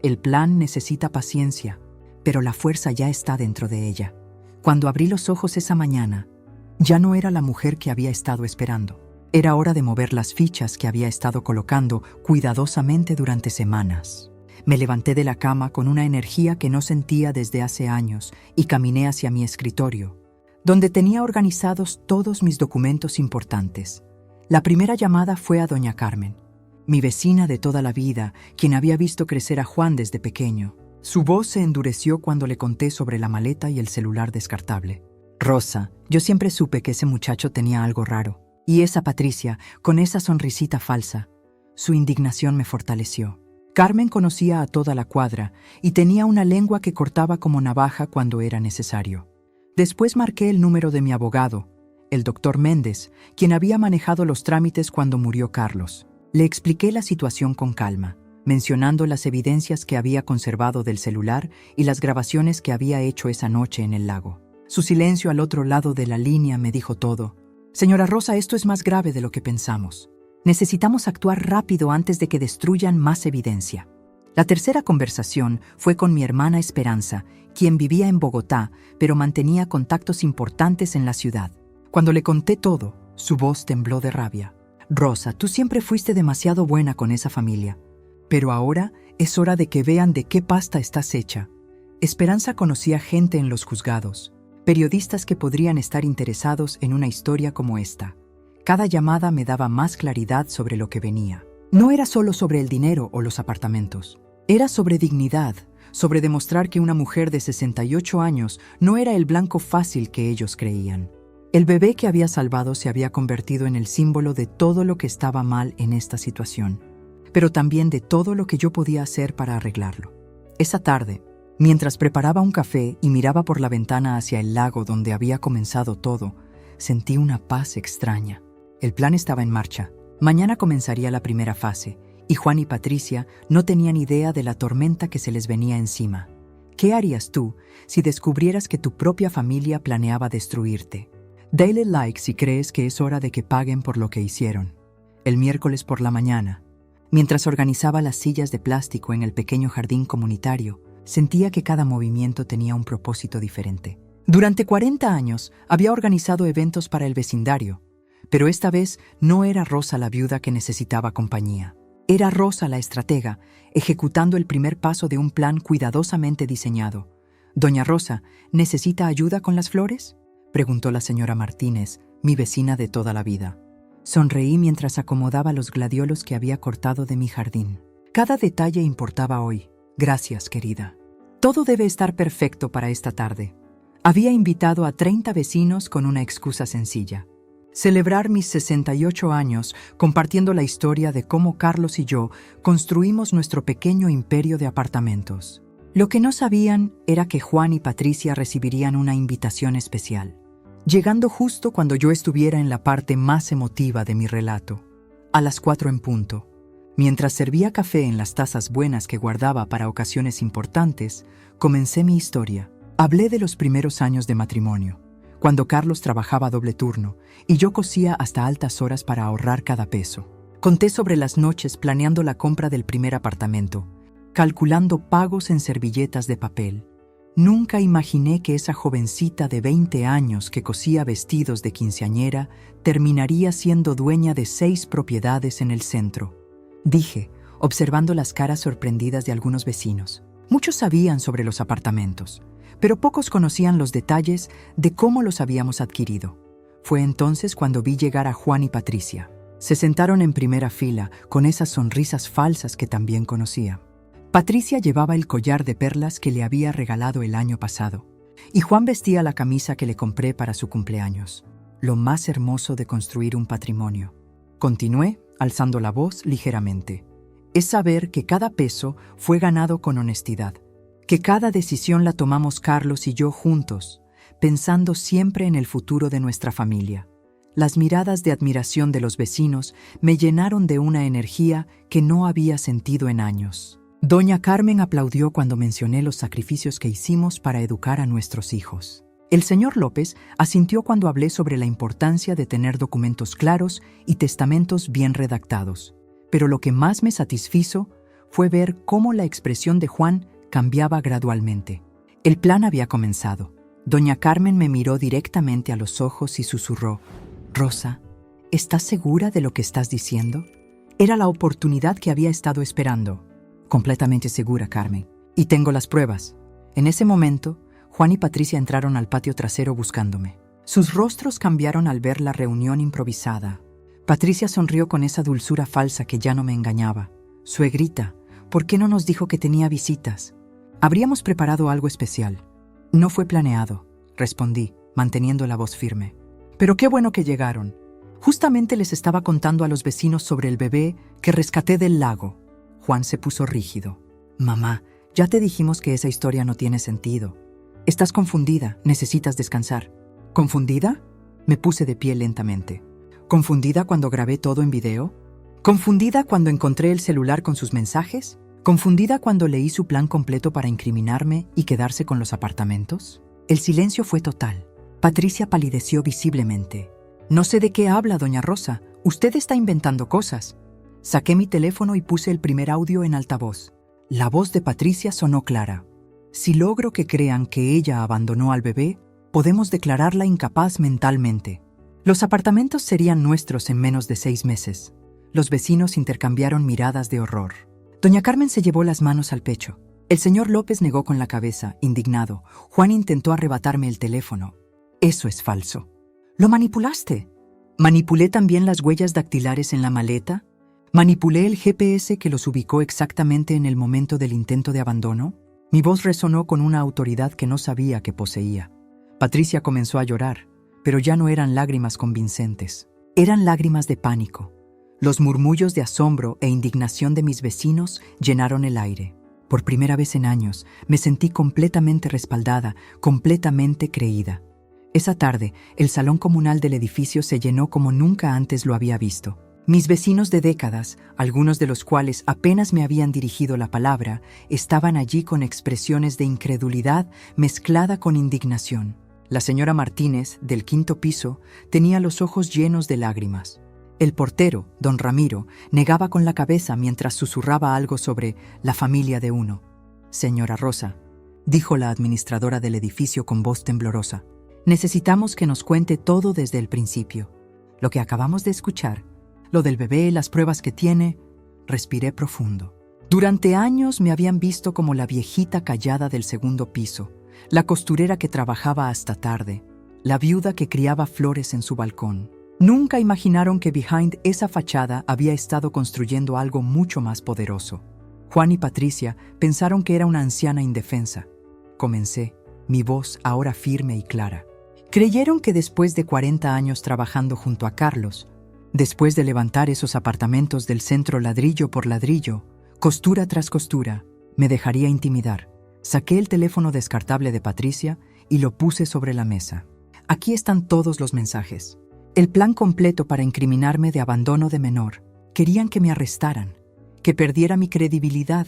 El plan necesita paciencia, pero la fuerza ya está dentro de ella. Cuando abrí los ojos esa mañana, ya no era la mujer que había estado esperando. Era hora de mover las fichas que había estado colocando cuidadosamente durante semanas. Me levanté de la cama con una energía que no sentía desde hace años y caminé hacia mi escritorio, donde tenía organizados todos mis documentos importantes. La primera llamada fue a doña Carmen, mi vecina de toda la vida, quien había visto crecer a Juan desde pequeño. Su voz se endureció cuando le conté sobre la maleta y el celular descartable. Rosa, yo siempre supe que ese muchacho tenía algo raro. Y esa Patricia, con esa sonrisita falsa. Su indignación me fortaleció. Carmen conocía a toda la cuadra y tenía una lengua que cortaba como navaja cuando era necesario. Después marqué el número de mi abogado, el doctor Méndez, quien había manejado los trámites cuando murió Carlos. Le expliqué la situación con calma, mencionando las evidencias que había conservado del celular y las grabaciones que había hecho esa noche en el lago. Su silencio al otro lado de la línea me dijo todo. Señora Rosa, esto es más grave de lo que pensamos. Necesitamos actuar rápido antes de que destruyan más evidencia. La tercera conversación fue con mi hermana Esperanza, quien vivía en Bogotá, pero mantenía contactos importantes en la ciudad. Cuando le conté todo, su voz tembló de rabia. Rosa, tú siempre fuiste demasiado buena con esa familia, pero ahora es hora de que vean de qué pasta estás hecha. Esperanza conocía gente en los juzgados, periodistas que podrían estar interesados en una historia como esta. Cada llamada me daba más claridad sobre lo que venía. No era solo sobre el dinero o los apartamentos. Era sobre dignidad, sobre demostrar que una mujer de 68 años no era el blanco fácil que ellos creían. El bebé que había salvado se había convertido en el símbolo de todo lo que estaba mal en esta situación, pero también de todo lo que yo podía hacer para arreglarlo. Esa tarde, mientras preparaba un café y miraba por la ventana hacia el lago donde había comenzado todo, sentí una paz extraña. El plan estaba en marcha. Mañana comenzaría la primera fase, y Juan y Patricia no tenían idea de la tormenta que se les venía encima. ¿Qué harías tú si descubrieras que tu propia familia planeaba destruirte? Dale like si crees que es hora de que paguen por lo que hicieron. El miércoles por la mañana, mientras organizaba las sillas de plástico en el pequeño jardín comunitario, sentía que cada movimiento tenía un propósito diferente. Durante 40 años había organizado eventos para el vecindario, pero esta vez no era Rosa la viuda que necesitaba compañía. Era Rosa la estratega, ejecutando el primer paso de un plan cuidadosamente diseñado. «Doña Rosa, ¿necesita ayuda con las flores?», preguntó la señora Martínez, mi vecina de toda la vida. Sonreí mientras acomodaba los gladiolos que había cortado de mi jardín. Cada detalle importaba hoy. «Gracias, querida. Todo debe estar perfecto para esta tarde». Había invitado a 30 vecinos con una excusa sencilla: celebrar mis 68 años compartiendo la historia de cómo Carlos y yo construimos nuestro pequeño imperio de apartamentos. Lo que no sabían era que Juan y Patricia recibirían una invitación especial, llegando justo cuando yo estuviera en la parte más emotiva de mi relato. A las 4 en punto, mientras servía café en las tazas buenas que guardaba para ocasiones importantes, comencé mi historia. Hablé de los primeros años de matrimonio, cuando Carlos trabajaba doble turno y yo cosía hasta altas horas para ahorrar cada peso. Conté sobre las noches planeando la compra del primer apartamento, calculando pagos en servilletas de papel. Nunca imaginé que esa jovencita de 20 años que cosía vestidos de quinceañera terminaría siendo dueña de 6 propiedades en el centro. Dije, observando las caras sorprendidas de algunos vecinos. Muchos sabían sobre los apartamentos, pero pocos conocían los detalles de cómo los habíamos adquirido. Fue entonces cuando vi llegar a Juan y Patricia. Se sentaron en primera fila, con esas sonrisas falsas que también conocía. Patricia llevaba el collar de perlas que le había regalado el año pasado, y Juan vestía la camisa que le compré para su cumpleaños. Lo más hermoso de construir un patrimonio. Continué, alzando la voz ligeramente. Es saber que cada peso fue ganado con honestidad, que cada decisión la tomamos Carlos y yo juntos, pensando siempre en el futuro de nuestra familia. Las miradas de admiración de los vecinos me llenaron de una energía que no había sentido en años. Doña Carmen aplaudió cuando mencioné los sacrificios que hicimos para educar a nuestros hijos. El señor López asintió cuando hablé sobre la importancia de tener documentos claros y testamentos bien redactados. Pero lo que más me satisfizo fue ver cómo la expresión de Juan cambiaba gradualmente. El plan había comenzado. Doña Carmen me miró directamente a los ojos y susurró: «Rosa, ¿estás segura de lo que estás diciendo?» Era la oportunidad que había estado esperando. «Completamente segura, Carmen. Y tengo las pruebas». En ese momento, Juan y Patricia entraron al patio trasero buscándome. Sus rostros cambiaron al ver la reunión improvisada. Patricia sonrió con esa dulzura falsa que ya no me engañaba. «Suegrita, ¿por qué no nos dijo que tenía visitas? Habríamos preparado algo especial». «No fue planeado», respondí, manteniendo la voz firme. «Pero qué bueno que llegaron. Justamente les estaba contando a los vecinos sobre el bebé que rescaté del lago». Juan se puso rígido. «Mamá, ya te dijimos que esa historia no tiene sentido. Estás confundida, necesitas descansar». «¿Confundida?» Me puse de pie lentamente. ¿Confundida cuando grabé todo en video? ¿Confundida cuando encontré el celular con sus mensajes? ¿Confundida cuando leí su plan completo para incriminarme y quedarse con los apartamentos? El silencio fue total. Patricia palideció visiblemente. «No sé de qué habla, doña Rosa. Usted está inventando cosas». Saqué mi teléfono y puse el primer audio en altavoz. La voz de Patricia sonó clara. «Si logro que crean que ella abandonó al bebé, podemos declararla incapaz mentalmente. Los apartamentos serían nuestros en menos de 6 meses». Los vecinos intercambiaron miradas de horror. Doña Carmen se llevó las manos al pecho. El señor López negó con la cabeza, indignado. Juan intentó arrebatarme el teléfono. «Eso es falso». «¿Lo manipulaste?» «¿Manipulé también las huellas dactilares en la maleta? ¿Manipulé el GPS que los ubicó exactamente en el momento del intento de abandono?» Mi voz resonó con una autoridad que no sabía que poseía. Patricia comenzó a llorar, pero ya no eran lágrimas convincentes. Eran lágrimas de pánico. Los murmullos de asombro e indignación de mis vecinos llenaron el aire. Por primera vez en años, me sentí completamente respaldada, completamente creída. Esa tarde, el salón comunal del edificio se llenó como nunca antes lo había visto. Mis vecinos de décadas, algunos de los cuales apenas me habían dirigido la palabra, estaban allí con expresiones de incredulidad mezclada con indignación. La señora Martínez, del 5º piso, tenía los ojos llenos de lágrimas. El portero, don Ramiro, negaba con la cabeza mientras susurraba algo sobre la familia de uno. «Señora Rosa», dijo la administradora del edificio con voz temblorosa, «necesitamos que nos cuente todo desde el principio. Lo que acabamos de escuchar, lo del bebé, las pruebas que tiene». Respiré profundo. Durante años me habían visto como la viejita callada del 2º piso, la costurera que trabajaba hasta tarde, la viuda que criaba flores en su balcón. Nunca imaginaron que behind esa fachada había estado construyendo algo mucho más poderoso. Juan y Patricia pensaron que era una anciana indefensa. Comencé, mi voz ahora firme y clara. Creyeron que después de 40 años trabajando junto a Carlos, después de levantar esos apartamentos del centro ladrillo por ladrillo, costura tras costura, me dejaría intimidar. Saqué el teléfono descartable de Patricia y lo puse sobre la mesa. Aquí están todos los mensajes. El plan completo para incriminarme de abandono de menor. Querían que me arrestaran, que perdiera mi credibilidad,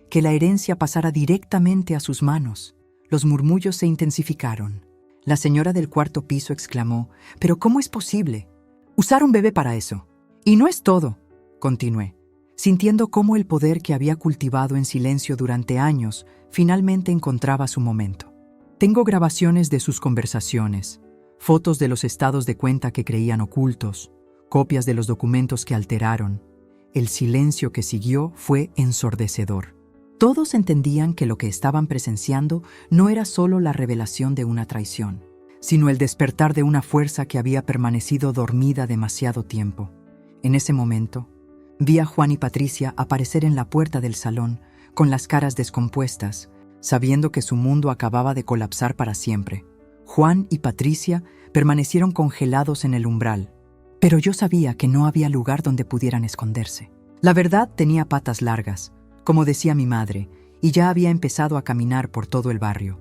que la herencia pasara directamente a sus manos. Los murmullos se intensificaron. La señora del 4º piso exclamó: «¿Pero cómo es posible? Usar un bebé para eso. Y no es todo», continué, sintiendo cómo el poder que había cultivado en silencio durante años finalmente encontraba su momento. Tengo grabaciones de sus conversaciones, fotos de los estados de cuenta que creían ocultos, copias de los documentos que alteraron. El silencio que siguió fue ensordecedor. Todos entendían que lo que estaban presenciando no era solo la revelación de una traición, sino el despertar de una fuerza que había permanecido dormida demasiado tiempo. En ese momento, vi a Juan y Patricia aparecer en la puerta del salón, con las caras descompuestas, sabiendo que su mundo acababa de colapsar para siempre. Juan y Patricia permanecieron congelados en el umbral, pero yo sabía que no había lugar donde pudieran esconderse. La verdad tenía patas largas, como decía mi madre, y ya había empezado a caminar por todo el barrio.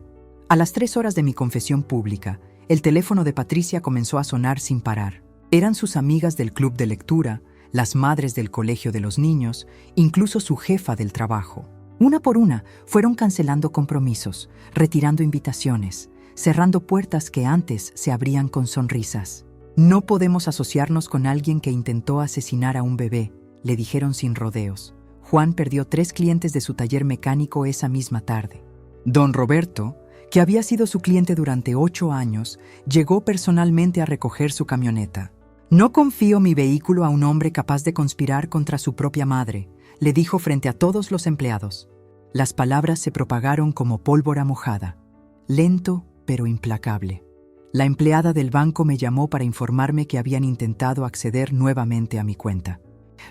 A las 3 horas de mi confesión pública, el teléfono de Patricia comenzó a sonar sin parar. Eran sus amigas del club de lectura, las madres del colegio de los niños, incluso su jefa del trabajo. Una por una fueron cancelando compromisos, retirando invitaciones, cerrando puertas que antes se abrían con sonrisas. No podemos asociarnos con alguien que intentó asesinar a un bebé, le dijeron sin rodeos. Juan perdió 3 clientes de su taller mecánico esa misma tarde. Don Roberto, que había sido su cliente durante 8 años, llegó personalmente a recoger su camioneta. No confío mi vehículo a un hombre capaz de conspirar contra su propia madre, le dijo frente a todos los empleados. Las palabras se propagaron como pólvora mojada, lento pero implacable. La empleada del banco me llamó para informarme que habían intentado acceder nuevamente a mi cuenta.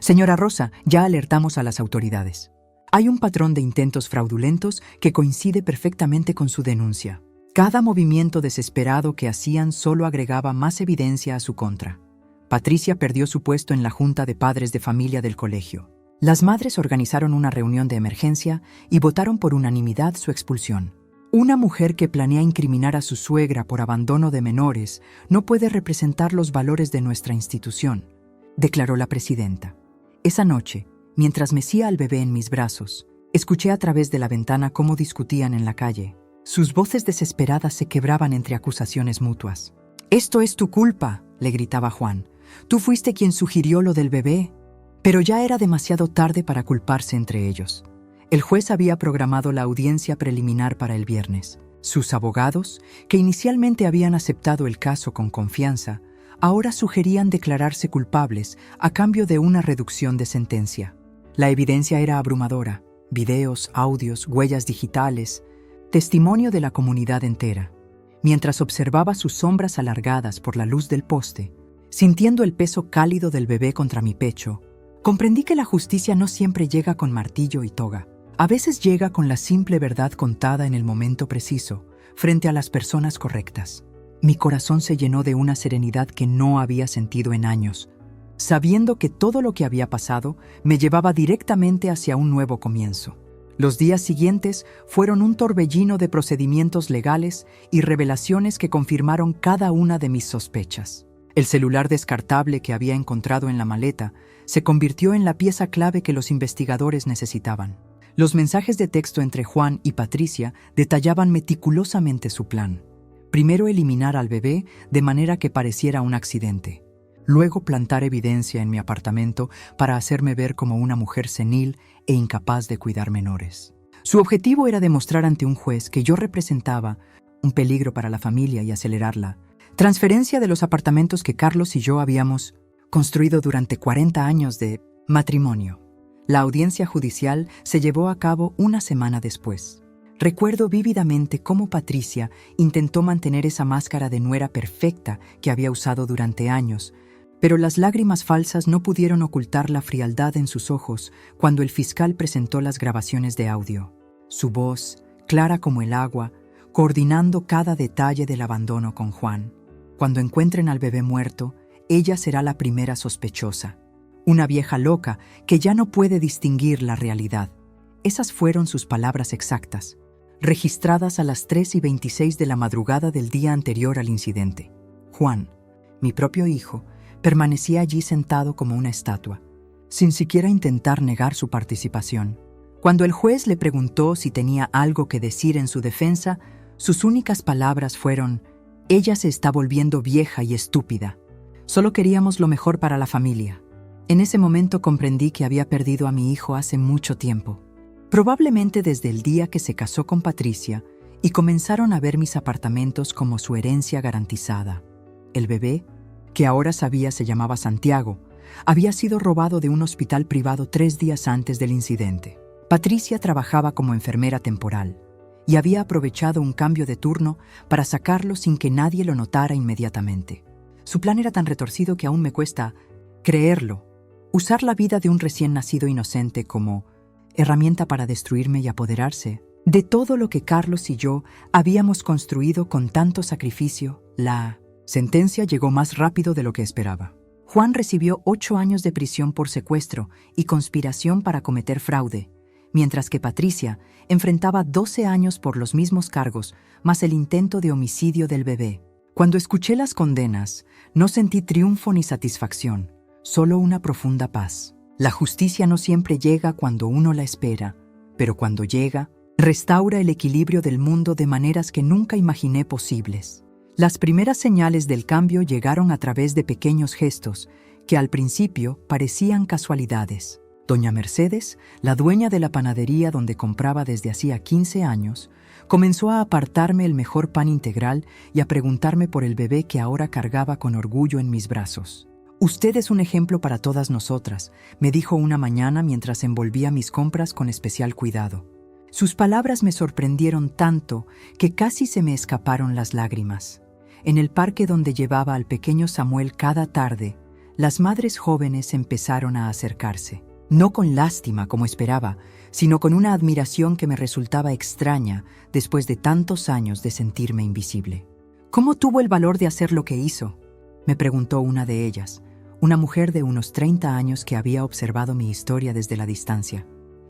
Señora Rosa, ya alertamos a las autoridades. Hay un patrón de intentos fraudulentos que coincide perfectamente con su denuncia. Cada movimiento desesperado que hacían solo agregaba más evidencia a su contra. Patricia perdió su puesto en la Junta de Padres de Familia del colegio. Las madres organizaron una reunión de emergencia y votaron por unanimidad su expulsión. Una mujer que planea incriminar a su suegra por abandono de menores no puede representar los valores de nuestra institución, declaró la presidenta. Esa noche, mientras mecía al bebé en mis brazos, escuché a través de la ventana cómo discutían en la calle. Sus voces desesperadas se quebraban entre acusaciones mutuas. «Esto es tu culpa», le gritaba Juan. «Tú fuiste quien sugirió lo del bebé». Pero ya era demasiado tarde para culparse entre ellos. El juez había programado la audiencia preliminar para el viernes. Sus abogados, que inicialmente habían aceptado el caso con confianza, ahora sugerían declararse culpables a cambio de una reducción de sentencia. La evidencia era abrumadora: videos, audios, huellas digitales, testimonio de la comunidad entera. Mientras observaba sus sombras alargadas por la luz del poste, sintiendo el peso cálido del bebé contra mi pecho, comprendí que la justicia no siempre llega con martillo y toga. A veces llega con la simple verdad contada en el momento preciso, frente a las personas correctas. Mi corazón se llenó de una serenidad que no había sentido en años, sabiendo que todo lo que había pasado me llevaba directamente hacia un nuevo comienzo. Los días siguientes fueron un torbellino de procedimientos legales y revelaciones que confirmaron cada una de mis sospechas. El celular descartable que había encontrado en la maleta se convirtió en la pieza clave que los investigadores necesitaban. Los mensajes de texto entre Juan y Patricia detallaban meticulosamente su plan. Primero eliminar al bebé de manera que pareciera un accidente. Luego plantar evidencia en mi apartamento para hacerme ver como una mujer senil e incapaz de cuidar menores. Su objetivo era demostrar ante un juez que yo representaba un peligro para la familia y acelerar la transferencia de los apartamentos que Carlos y yo habíamos construido durante 40 años de matrimonio. La audiencia judicial se llevó a cabo una semana después. Recuerdo vívidamente cómo Patricia intentó mantener esa máscara de nuera perfecta que había usado durante años, pero las lágrimas falsas no pudieron ocultar la frialdad en sus ojos cuando el fiscal presentó las grabaciones de audio. Su voz, clara como el agua, coordinando cada detalle del abandono con Juan. Cuando encuentren al bebé muerto, ella será la primera sospechosa. Una vieja loca que ya no puede distinguir la realidad. Esas fueron sus palabras exactas, registradas a las 3:26 de la madrugada del día anterior al incidente. Juan, mi propio hijo, permanecía allí sentado como una estatua, sin siquiera intentar negar su participación. Cuando el juez le preguntó si tenía algo que decir en su defensa, sus únicas palabras fueron: «Ella se está volviendo vieja y estúpida. Solo queríamos lo mejor para la familia». En ese momento comprendí que había perdido a mi hijo hace mucho tiempo. Probablemente desde el día que se casó con Patricia y comenzaron a ver mis apartamentos como su herencia garantizada. El bebé, que ahora sabía se llamaba Santiago, había sido robado de un hospital privado 3 días antes del incidente. Patricia trabajaba como enfermera temporal y había aprovechado un cambio de turno para sacarlo sin que nadie lo notara inmediatamente. Su plan era tan retorcido que aún me cuesta creerlo. Usar la vida de un recién nacido inocente como herramienta para destruirme y apoderarse de todo lo que Carlos y yo habíamos construido con tanto sacrificio. La sentencia llegó más rápido de lo que esperaba. Juan recibió 8 años de prisión por secuestro y conspiración para cometer fraude, mientras que Patricia enfrentaba 12 años por los mismos cargos, más el intento de homicidio del bebé. Cuando escuché las condenas, no sentí triunfo ni satisfacción, solo una profunda paz. La justicia no siempre llega cuando uno la espera, pero cuando llega, Restaura el equilibrio del mundo de maneras que nunca imaginé posibles. Las primeras señales del cambio llegaron a través de pequeños gestos que al principio parecían casualidades. Doña Mercedes, la dueña de la panadería donde compraba desde hacía 15 años, comenzó a apartarme el mejor pan integral y a preguntarme por el bebé que ahora cargaba con orgullo en mis brazos. «Usted es un ejemplo para todas nosotras», me dijo una mañana mientras envolvía mis compras con especial cuidado. Sus palabras me sorprendieron tanto que casi se me escaparon las lágrimas. En el parque donde llevaba al pequeño Samuel cada tarde, las madres jóvenes empezaron a acercarse. No con lástima como esperaba, sino con una admiración que me resultaba extraña después de tantos años de sentirme invisible. «¿Cómo tuvo el valor de hacer lo que hizo?», me preguntó una de ellas, una mujer de unos 30 años que había observado mi historia desde la distancia.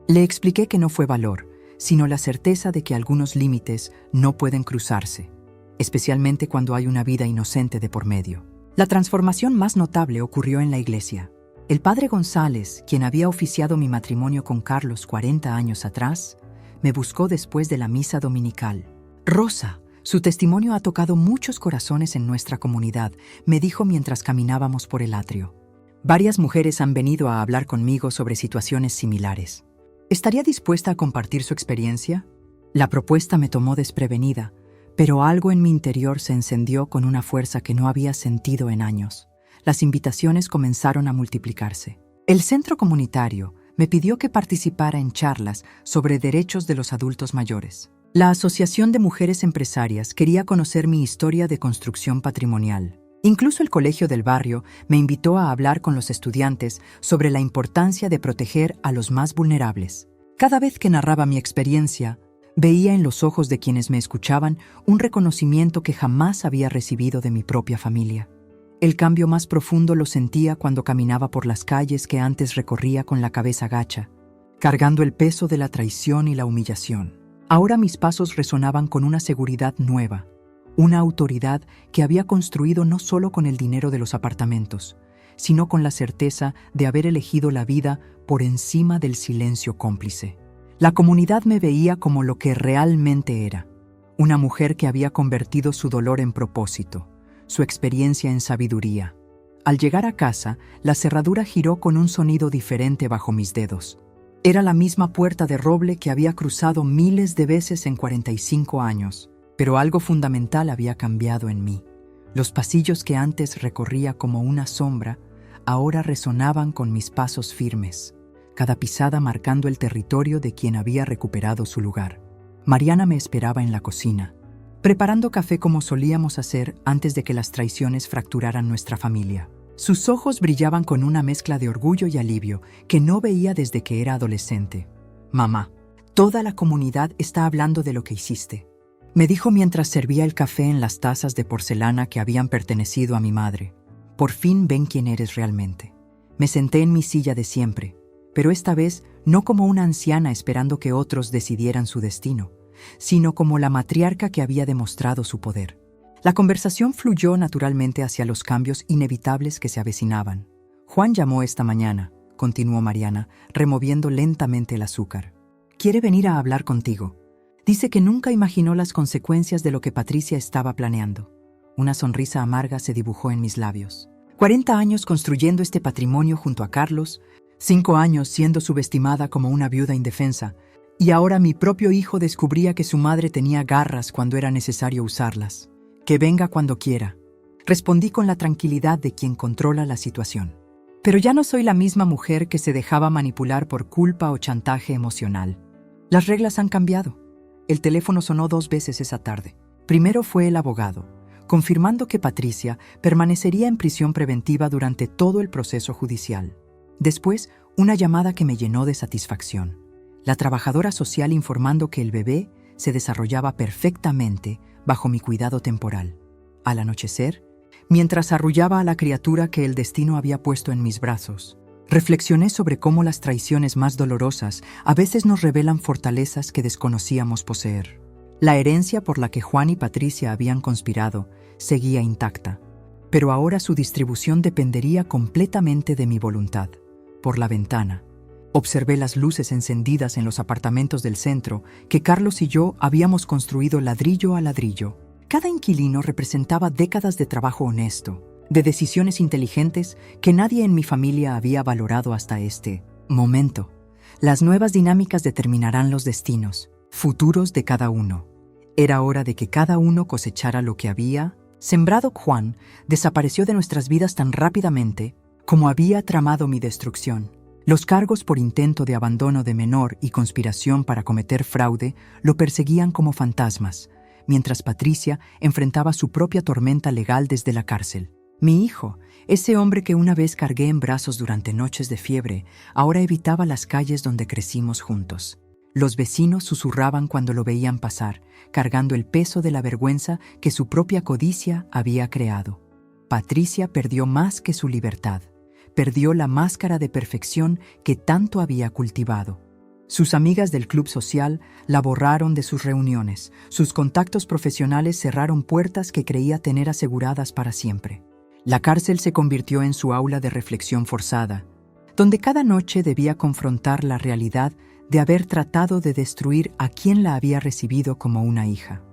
Le expliqué que no fue valor, sino la certeza de que algunos límites no pueden cruzarse, especialmente cuando hay una vida inocente de por medio. La transformación más notable ocurrió en la iglesia. El padre González, quien había oficiado mi matrimonio con Carlos 40 años atrás, me buscó después de la misa dominical. «Rosa, su testimonio ha tocado muchos corazones en nuestra comunidad», me dijo mientras caminábamos por el atrio. «Varias mujeres han venido a hablar conmigo sobre situaciones similares. ¿Estaría dispuesta a compartir su experiencia?». La propuesta me tomó desprevenida, pero algo en mi interior se encendió con una fuerza que no había sentido en años. Las invitaciones comenzaron a multiplicarse. El centro comunitario me pidió que participara en charlas sobre derechos de los adultos mayores. La Asociación de Mujeres Empresarias quería conocer mi historia de construcción patrimonial. Incluso el colegio del barrio me invitó a hablar con los estudiantes sobre la importancia de proteger a los más vulnerables. Cada vez que narraba mi experiencia, veía en los ojos de quienes me escuchaban un reconocimiento que jamás había recibido de mi propia familia. El cambio más profundo lo sentía cuando caminaba por las calles que antes recorría con la cabeza gacha, cargando el peso de la traición y la humillación. Ahora mis pasos resonaban con una seguridad nueva, una autoridad que había construido no solo con el dinero de los apartamentos, sino con la certeza de haber elegido la vida por encima del silencio cómplice. La comunidad me veía como lo que realmente era, una mujer que había convertido su dolor en propósito, su experiencia en sabiduría. Al llegar a casa, la cerradura giró con un sonido diferente bajo mis dedos. Era la misma puerta de roble que había cruzado miles de veces en 45 años, pero algo fundamental había cambiado en mí. Los pasillos que antes recorría como una sombra, ahora resonaban con mis pasos firmes, cada pisada marcando el territorio de quien había recuperado su lugar. Mariana me esperaba en la cocina, preparando café como solíamos hacer antes de que las traiciones fracturaran nuestra familia. Sus ojos brillaban con una mezcla de orgullo y alivio que no veía desde que era adolescente. «Mamá, toda la comunidad está hablando de lo que hiciste», me dijo mientras servía el café en las tazas de porcelana que habían pertenecido a mi madre. «Por fin ven quién eres realmente». Me senté en mi silla de siempre, pero esta vez no como una anciana esperando que otros decidieran su destino, sino como la matriarca que había demostrado su poder. La conversación fluyó naturalmente hacia los cambios inevitables que se avecinaban. «Juan llamó esta mañana», continuó Mariana, removiendo lentamente el azúcar. «Quiere venir a hablar contigo. Dice que nunca imaginó las consecuencias de lo que Patricia estaba planeando». Una sonrisa amarga se dibujó en mis labios. 40 años construyendo este patrimonio junto a Carlos, 5 años siendo subestimada como una viuda indefensa, y ahora mi propio hijo descubría que su madre tenía garras cuando era necesario usarlas. «Que venga cuando quiera», respondí con la tranquilidad de quien controla la situación. Pero ya no soy la misma mujer que se dejaba manipular por culpa o chantaje emocional. Las reglas han cambiado. El teléfono sonó 2 veces esa tarde. Primero fue el abogado, confirmando que Patricia permanecería en prisión preventiva durante todo el proceso judicial. Después, una llamada que me llenó de satisfacción. La trabajadora social informando que el bebé se desarrollaba perfectamente bajo mi cuidado temporal. Al anochecer, mientras arrullaba a la criatura que el destino había puesto en mis brazos, reflexioné sobre cómo las traiciones más dolorosas a veces nos revelan fortalezas que desconocíamos poseer. La herencia por la que Juan y Patricia habían conspirado seguía intacta, pero ahora su distribución dependería completamente de mi voluntad. Por la ventana, Observé las luces encendidas en los apartamentos del centro que Carlos y yo habíamos construido ladrillo a ladrillo. Cada inquilino representaba décadas de trabajo honesto, de decisiones inteligentes que nadie en mi familia había valorado hasta este momento. Las nuevas dinámicas determinarán los destinos futuros de cada uno. Era hora de que cada uno cosechara lo que había sembrado. Juan desapareció de nuestras vidas tan rápidamente como había tramado mi destrucción. Los cargos por intento de abandono de menor y conspiración para cometer fraude lo perseguían como fantasmas, mientras Patricia enfrentaba su propia tormenta legal desde la cárcel. Mi hijo, ese hombre que una vez cargué en brazos durante noches de fiebre, ahora evitaba las calles donde crecimos juntos. Los vecinos susurraban cuando lo veían pasar, cargando el peso de la vergüenza que su propia codicia había creado. Patricia perdió más que su libertad. Perdió la máscara de perfección que tanto había cultivado. Sus amigas del club social la borraron de sus reuniones. Sus contactos profesionales cerraron puertas que creía tener aseguradas para siempre. La cárcel se convirtió en su aula de reflexión forzada, donde cada noche debía confrontar la realidad de haber tratado de destruir a quien la había recibido como una hija.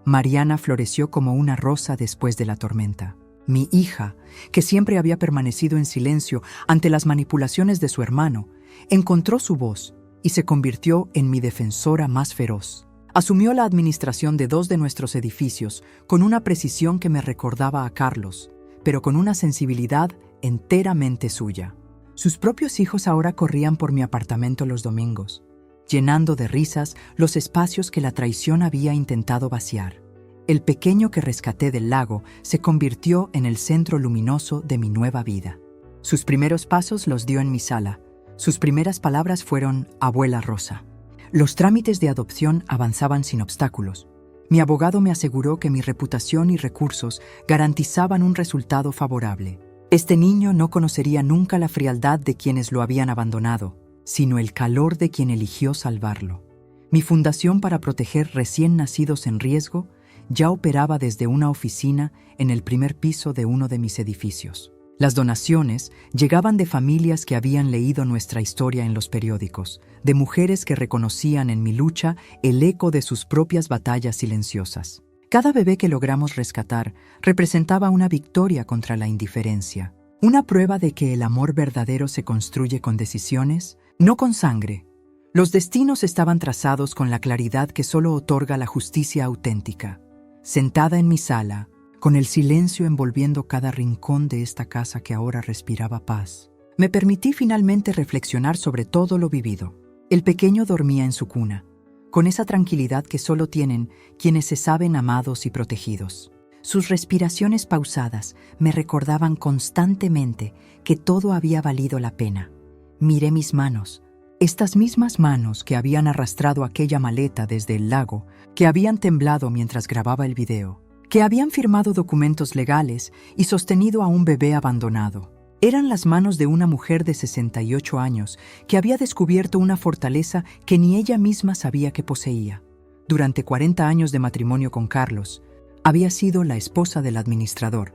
Mariana floreció como una rosa después de la tormenta. Mi hija, que siempre había permanecido en silencio ante las manipulaciones de su hermano, encontró su voz y se convirtió en mi defensora más feroz. Asumió la administración de 2 de nuestros edificios con una precisión que me recordaba a Carlos, pero con una sensibilidad enteramente suya. Sus propios hijos ahora corrían por mi apartamento los domingos, llenando de risas los espacios que la traición había intentado vaciar. El pequeño que rescaté del lago se convirtió en el centro luminoso de mi nueva vida. Sus primeros pasos los dio en mi sala. Sus primeras palabras fueron «Abuela Rosa». Los trámites de adopción avanzaban sin obstáculos. Mi abogado me aseguró que mi reputación y recursos garantizaban un resultado favorable. Este niño no conocería nunca la frialdad de quienes lo habían abandonado, sino el calor de quien eligió salvarlo. Mi fundación para proteger recién nacidos en riesgo ya operaba desde una oficina en el primer piso de uno de mis edificios. Las donaciones llegaban de familias que habían leído nuestra historia en los periódicos, de mujeres que reconocían en mi lucha el eco de sus propias batallas silenciosas. Cada bebé que logramos rescatar representaba una victoria contra la indiferencia, una prueba de que el amor verdadero se construye con decisiones, no con sangre. Los destinos estaban trazados con la claridad que solo otorga la justicia auténtica. Sentada en mi sala, con el silencio envolviendo cada rincón de esta casa que ahora respiraba paz, me permití finalmente reflexionar sobre todo lo vivido. El pequeño dormía en su cuna, con esa tranquilidad que solo tienen quienes se saben amados y protegidos. Sus respiraciones pausadas me recordaban constantemente que todo había valido la pena. Miré mis manos, estas mismas manos que habían arrastrado aquella maleta desde el lago, que habían temblado mientras grababa el video, que habían firmado documentos legales y sostenido a un bebé abandonado. Eran las manos de una mujer de 68 años que había descubierto una fortaleza que ni ella misma sabía que poseía. Durante 40 años de matrimonio con Carlos, había sido la esposa del administrador,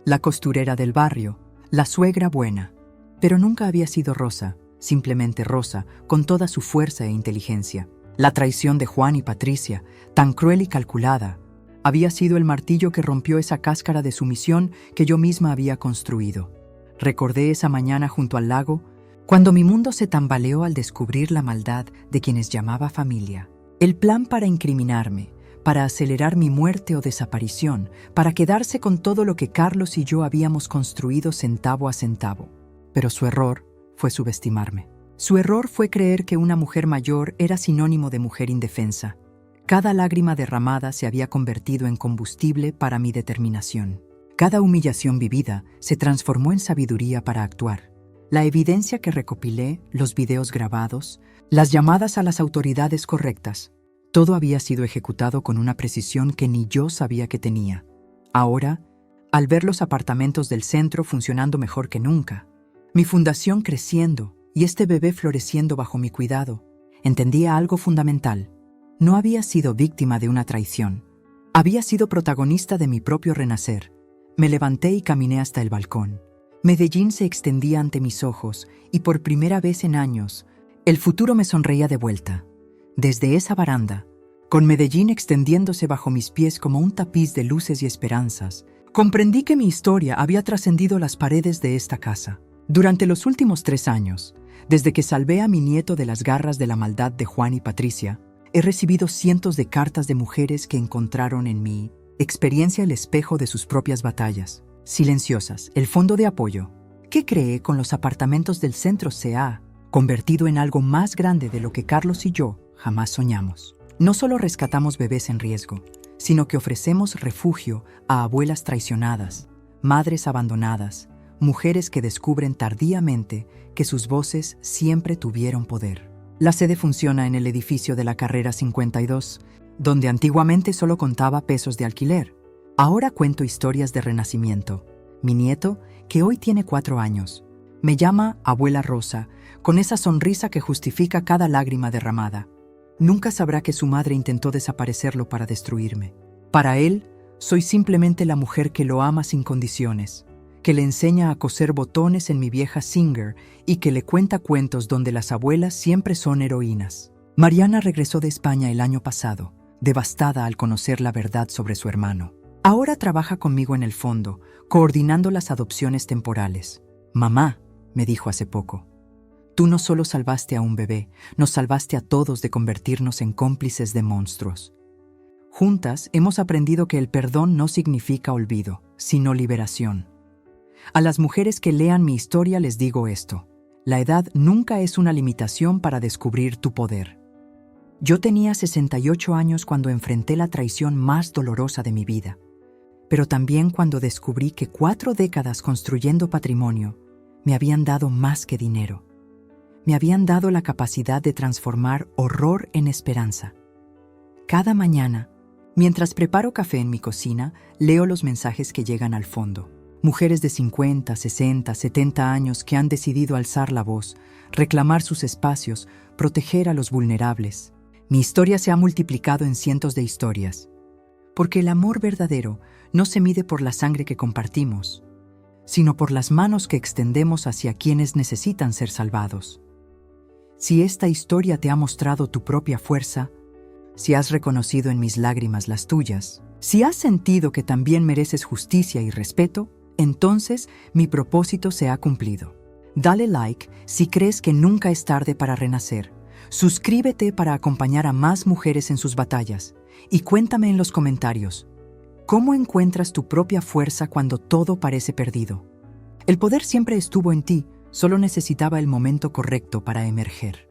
la costurera del barrio, la suegra buena, pero nunca había sido Rosa, simplemente Rosa, con toda su fuerza e inteligencia. La traición de Juan y Patricia, tan cruel y calculada, había sido el martillo que rompió esa cáscara de sumisión que yo misma había construido. Recordé esa mañana junto al lago, cuando mi mundo se tambaleó al descubrir la maldad de quienes llamaba familia. El plan para incriminarme, para acelerar mi muerte o desaparición, para quedarse con todo lo que Carlos y yo habíamos construido centavo a centavo. Pero su error fue subestimarme. Su error fue creer que una mujer mayor era sinónimo de mujer indefensa. Cada lágrima derramada se había convertido en combustible para mi determinación. Cada humillación vivida se transformó en sabiduría para actuar. La evidencia que recopilé, los videos grabados, las llamadas a las autoridades correctas, todo había sido ejecutado con una precisión que ni yo sabía que tenía. Ahora, al ver los apartamentos del centro funcionando mejor que nunca, mi fundación creciendo y este bebé floreciendo bajo mi cuidado, entendía algo fundamental. No había sido víctima de una traición. Había sido protagonista de mi propio renacer. Me levanté y caminé hasta el balcón. Medellín se extendía ante mis ojos y por primera vez en años El futuro me sonreía de vuelta. Desde esa baranda, con Medellín extendiéndose bajo mis pies como un tapiz de luces y esperanzas, comprendí que mi historia había trascendido las paredes de esta casa. Durante los últimos 3 años, desde que salvé a mi nieto de las garras de la maldad de Juan y Patricia, he recibido cientos de cartas de mujeres que encontraron en mi experiencia el espejo de sus propias batallas. Silenciosas, el fondo de apoyo, que creé con los apartamentos del centro se ha convertido en algo más grande de lo que Carlos y yo jamás soñamos. No solo rescatamos bebés en riesgo, sino que ofrecemos refugio a abuelas traicionadas, madres abandonadas, mujeres que descubren tardíamente que sus voces siempre tuvieron poder. La sede funciona en el edificio de la Carrera 52, donde antiguamente solo contaba pesos de alquiler. Ahora cuento historias de renacimiento. Mi nieto, que hoy tiene 4 años, me llama Abuela Rosa, con esa sonrisa que justifica cada lágrima derramada. Nunca sabrá que su madre intentó desaparecerlo para destruirme. Para él, soy simplemente la mujer que lo ama sin condiciones, que le enseña a coser botones en mi vieja Singer y que le cuenta cuentos donde las abuelas siempre son heroínas. Mariana regresó de España el año pasado, devastada al conocer la verdad sobre su hermano. Ahora trabaja conmigo en el fondo, coordinando las adopciones temporales. Mamá, me dijo hace poco, tú no solo salvaste a un bebé, nos salvaste a todos de convertirnos en cómplices de monstruos. Juntas hemos aprendido que el perdón no significa olvido, sino liberación. A las mujeres que lean mi historia les digo esto: la edad nunca es una limitación para descubrir tu poder. Yo tenía 68 años cuando enfrenté la traición más dolorosa de mi vida, pero también cuando descubrí que 4 décadas construyendo patrimonio me habían dado más que dinero. Me habían dado la capacidad de transformar horror en esperanza. Cada mañana, mientras preparo café en mi cocina, leo los mensajes que llegan al fondo. Mujeres de 50, 60, 70 años que han decidido alzar la voz, reclamar sus espacios, proteger a los vulnerables. Mi historia se ha multiplicado en cientos de historias, porque el amor verdadero no se mide por la sangre que compartimos, sino por las manos que extendemos hacia quienes necesitan ser salvados. Si esta historia te ha mostrado tu propia fuerza, si has reconocido en mis lágrimas las tuyas, si has sentido que también mereces justicia y respeto, entonces mi propósito se ha cumplido. Dale like si crees que nunca es tarde para renacer. Suscríbete para acompañar a más mujeres en sus batallas. Y cuéntame en los comentarios, ¿cómo encuentras tu propia fuerza cuando todo parece perdido? El poder siempre estuvo en ti, solo necesitaba el momento correcto para emerger.